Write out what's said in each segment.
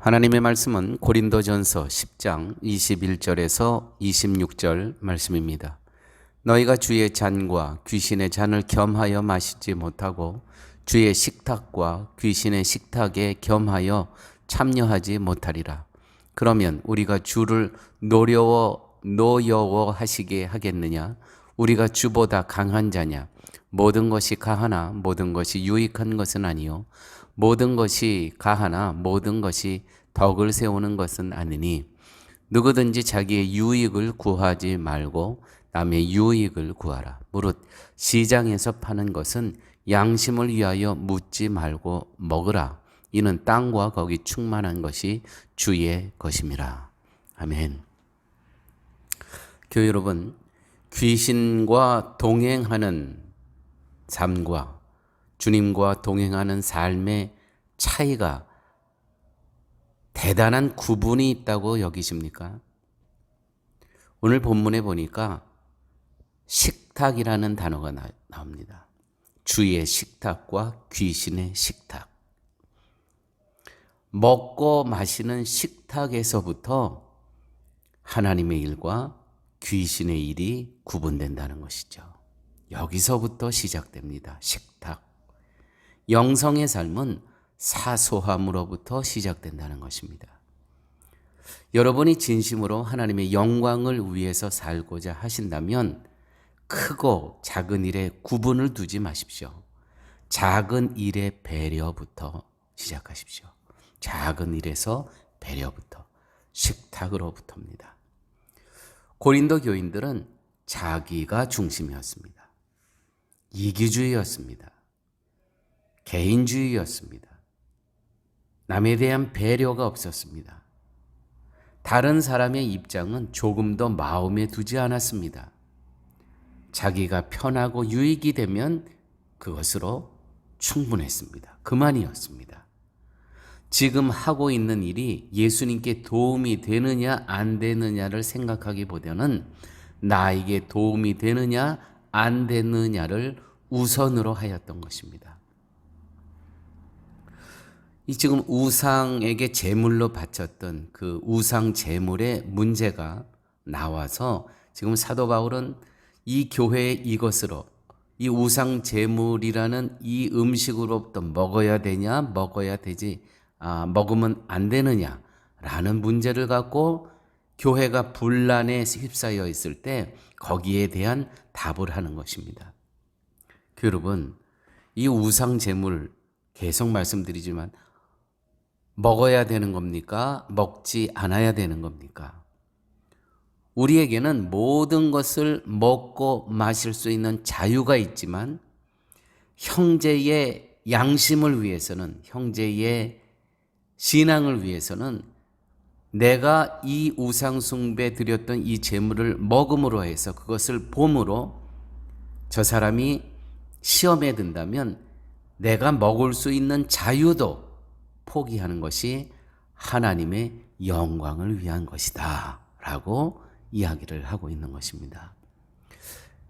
하나님의 말씀은 고린도전서 10장 21절에서 26절 말씀입니다. 너희가 주의 잔과 귀신의 잔을 겸하여 마시지 못하고 주의 식탁과 귀신의 식탁에 겸하여 참여하지 못하리라. 그러면 우리가 주를 노여워하시게 하겠느냐? 우리가 주보다 강한 자냐? 모든 것이 가하나 모든 것이 유익한 것은 아니요 모든 것이 가하나 모든 것이 덕을 세우는 것은 아니니 누구든지 자기의 유익을 구하지 말고 남의 유익을 구하라. 무릇 시장에서 파는 것은 양심을 위하여 묻지 말고 먹으라. 이는 땅과 거기 충만한 것이 주의 것임이라. 아멘. 교회 여러분, 귀신과 동행하는 삶과 주님과 동행하는 삶의 차이가 대단한 구분이 있다고 여기십니까? 오늘 본문에 보니까 식탁이라는 단어가 나옵니다. 주의 식탁과 귀신의 식탁. 먹고 마시는 식탁에서부터 하나님의 일과 귀신의 일이 구분된다는 것이죠. 여기서부터 시작됩니다. 식탁. 영성의 삶은 사소함으로부터 시작된다는 것입니다. 여러분이 진심으로 하나님의 영광을 위해서 살고자 하신다면 크고 작은 일에 구분을 두지 마십시오. 작은 일의 배려부터 시작하십시오. 작은 일에서 배려부터, 식탁으로부터입니다. 고린도 교인들은 자기가 중심이었습니다. 이기주의였습니다. 개인주의였습니다. 남에 대한 배려가 없었습니다. 다른 사람의 입장은 조금 더 마음에 두지 않았습니다. 자기가 편하고 유익이 되면 그것으로 충분했습니다. 그만이었습니다. 지금 하고 있는 일이 예수님께 도움이 되느냐 안 되느냐를 생각하기보다는 나에게 도움이 되느냐 안 되느냐를 우선으로 하였던 것입니다. 이 지금 우상에게 제물로 바쳤던 그 우상 제물의 문제가 나와서 지금 사도 바울은 이 교회의 이것으로 이 우상 제물이라는 이 음식으로부터 먹어야 되냐 먹으면 안 되느냐라는 문제를 갖고 교회가 분란에 휩싸여 있을 때 거기에 대한 답을 하는 것입니다. 여러분, 이 우상 제물 계속 말씀드리지만 먹어야 되는 겁니까? 먹지 않아야 되는 겁니까? 우리에게는 모든 것을 먹고 마실 수 있는 자유가 있지만 형제의 양심을 위해서는, 형제의 신앙을 위해서는 내가 이 우상 숭배 드렸던 이 제물을 먹음으로 해서 그것을 봄으로 저 사람이 시험에 든다면 내가 먹을 수 있는 자유도 포기하는 것이 하나님의 영광을 위한 것이다 라고 이야기를 하고 있는 것입니다.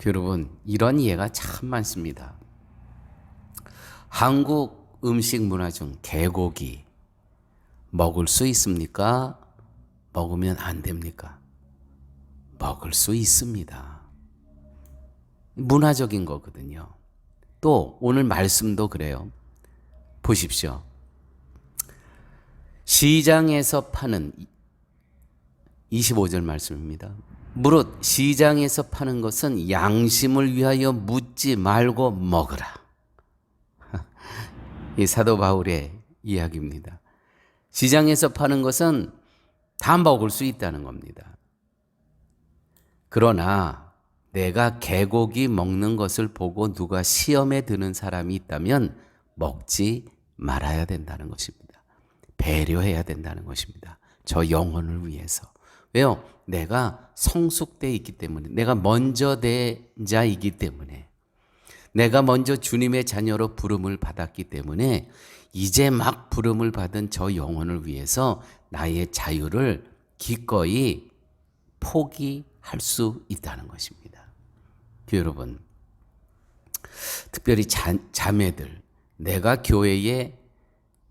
여러분, 이런 예가 참 많습니다. 한국 음식 문화 중 개고기 먹을 수 있습니까? 먹으면 안 됩니까? 먹을 수 있습니다. 문화적인 거거든요. 또 오늘 말씀도 그래요. 보십시오. 시장에서 파는 25절 말씀입니다. 무릇 시장에서 파는 것은 양심을 위하여 묻지 말고 먹으라. 이 사도 바울의 이야기입니다. 시장에서 파는 것은 다 먹을 수 있다는 겁니다. 그러나 내가 개고기 먹는 것을 보고 누가 시험에 드는 사람이 있다면 먹지 말아야 된다는 것입니다. 배려해야 된다는 것입니다. 저 영혼을 위해서. 왜요? 내가 성숙되어 있기 때문에, 내가 먼저 된 자이기 때문에, 내가 먼저 주님의 자녀로 부름을 받았기 때문에 이제 막 부름을 받은 저 영혼을 위해서 나의 자유를 기꺼이 포기할 수 있다는 것입니다. 여러분, 특별히 자매들, 내가 교회에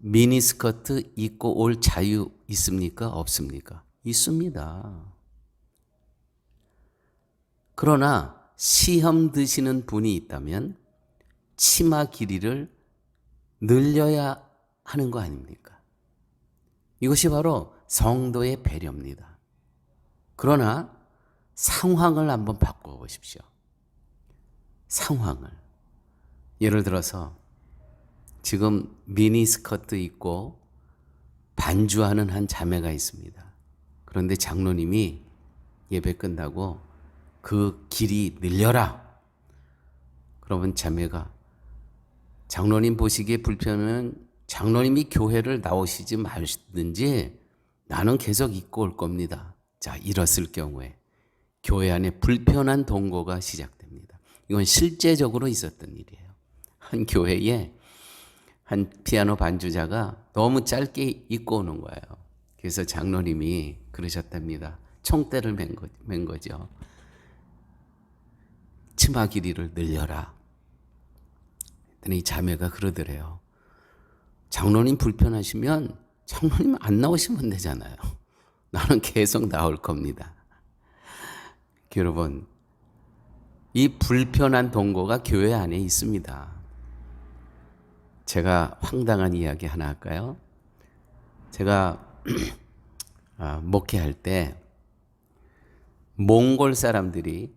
미니스커트 입고 올 자유 있습니까? 없습니까? 있습니다. 그러나 시험 드시는 분이 있다면 치마 길이를 늘려야 하는 거 아닙니까? 이것이 바로 성도의 배려입니다. 그러나 상황을 한번 바꿔보십시오. 상황을. 예를 들어서 지금 미니스커트 입고 반주하는 한 자매가 있습니다. 그런데 장로님이 예배 끝나고 그 길이 늘려라. 그러면 자매가 장로님 보시기에 불편하면 장로님이 교회를 나오시지 마시든지 나는 계속 입고 올 겁니다. 자, 이랬을 경우에 교회 안에 불편한 동거가 시작됩니다. 이건 실제적으로 있었던 일이에요. 한 교회에 한 피아노 반주자가 너무 짧게 입고 오는 거예요. 그래서 장로님이 그러셨답니다. 총대를 맨 거죠. 치마 길이를 늘려라. 그랬더니 이 자매가 그러더래요. 장로님 불편하시면 장로님 안 나오시면 되잖아요. 나는 계속 나올 겁니다. 여러분, 이 불편한 동거가 교회 안에 있습니다. 제가 황당한 이야기 하나 할까요? 제가 목회할 때 몽골 사람들이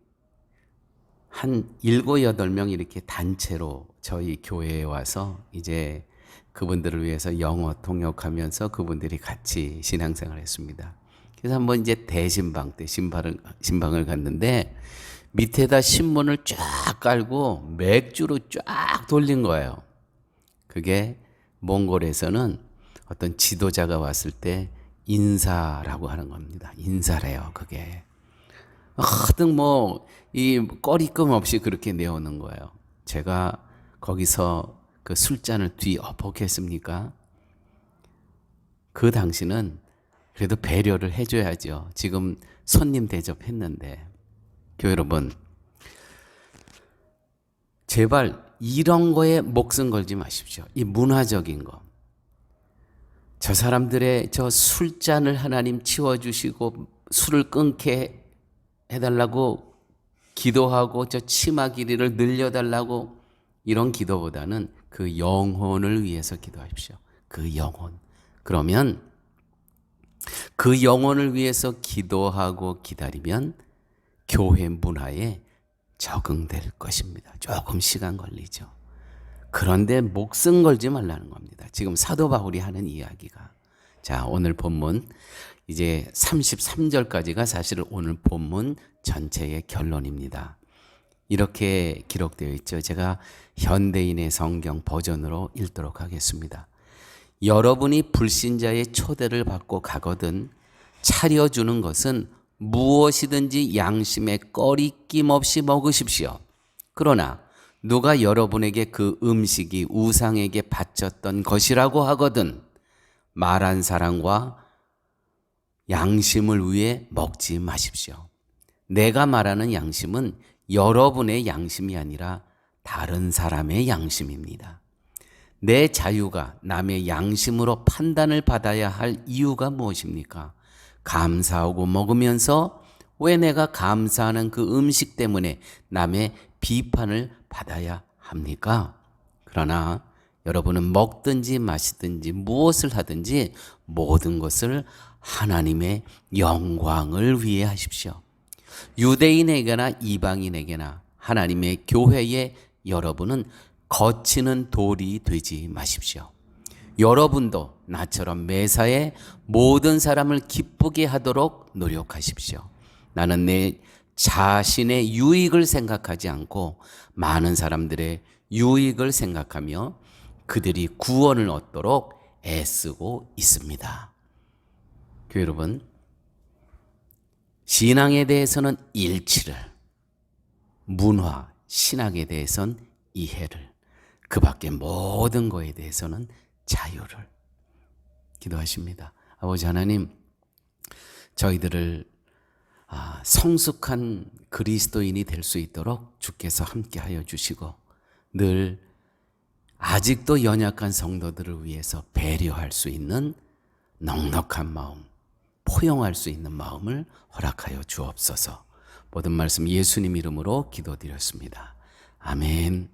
한 7, 8명 이렇게 단체로 저희 교회에 와서 이제 그분들을 위해서 영어 통역하면서 그분들이 같이 신앙생활을 했습니다. 그래서 한번 이제 대신방 때 신방을 갔는데 밑에다 신문을 쫙 깔고 맥주로 쫙 돌린 거예요. 그게 몽골에서는 어떤 지도자가 왔을 때 인사라고 하는 겁니다. 인사래요, 그게. 하등 이 꺼리낌 없이 그렇게 내오는 거예요. 제가 거기서 그 술잔을 뒤엎었겠습니까? 그 당시는 그래도 배려를 해줘야죠. 지금 손님 대접했는데. 교회 여러분, 제발 이런 거에 목숨 걸지 마십시오. 이 문화적인 거. 저 사람들의 저 술잔을 하나님 치워주시고 술을 끊게 해달라고 기도하고 저 치마 길이를 늘려달라고 이런 기도보다는 그 영혼을 위해서 기도하십시오. 그 영혼. 그러면 그 영혼을 위해서 기도하고 기다리면 교회 문화에 적응될 것입니다. 조금 시간 걸리죠. 그런데 목숨 걸지 말라는 겁니다. 지금 사도 바울이 하는 이야기가. 자, 오늘 본문 이제 33절까지가 사실 오늘 본문 전체의 결론입니다. 이렇게 기록되어 있죠. 제가 현대인의 성경 버전으로 읽도록 하겠습니다. 여러분이 불신자의 초대를 받고 가거든 차려주는 것은 무엇이든지 양심에 꺼리낌 없이 먹으십시오. 그러나 누가 여러분에게 그 음식이 우상에게 바쳤던 것이라고 하거든 말한 사랑과 양심을 위해 먹지 마십시오. 내가 말하는 양심은 여러분의 양심이 아니라 다른 사람의 양심입니다. 내 자유가 남의 양심으로 판단을 받아야 할 이유가 무엇입니까? 감사하고 먹으면서 왜 내가 감사하는 그 음식 때문에 남의 비판을 받아야 합니까? 그러나 여러분은 먹든지 마시든지 무엇을 하든지 모든 것을 하나님의 영광을 위해 하십시오. 유대인에게나 이방인에게나 하나님의 교회에 여러분은 거치는 돌이 되지 마십시오. 여러분도 나처럼 매사에 모든 사람을 기쁘게 하도록 노력하십시오. 나는 내 자신의 유익을 생각하지 않고 많은 사람들의 유익을 생각하며 그들이 구원을 얻도록 애쓰고 있습니다. 교회 여러분, 신앙에 대해서는 일치를, 문화, 신학에 대해서는 이해를, 그 밖에 모든 것에 대해서는 자유를 기도하십니다. 아버지 하나님, 저희들을 성숙한 그리스도인이 될 수 있도록 주께서 함께하여 주시고 늘 아직도 연약한 성도들을 위해서 배려할 수 있는 넉넉한 마음, 포용할 수 있는 마음을 허락하여 주옵소서. 모든 말씀 예수님 이름으로 기도드렸습니다. 아멘.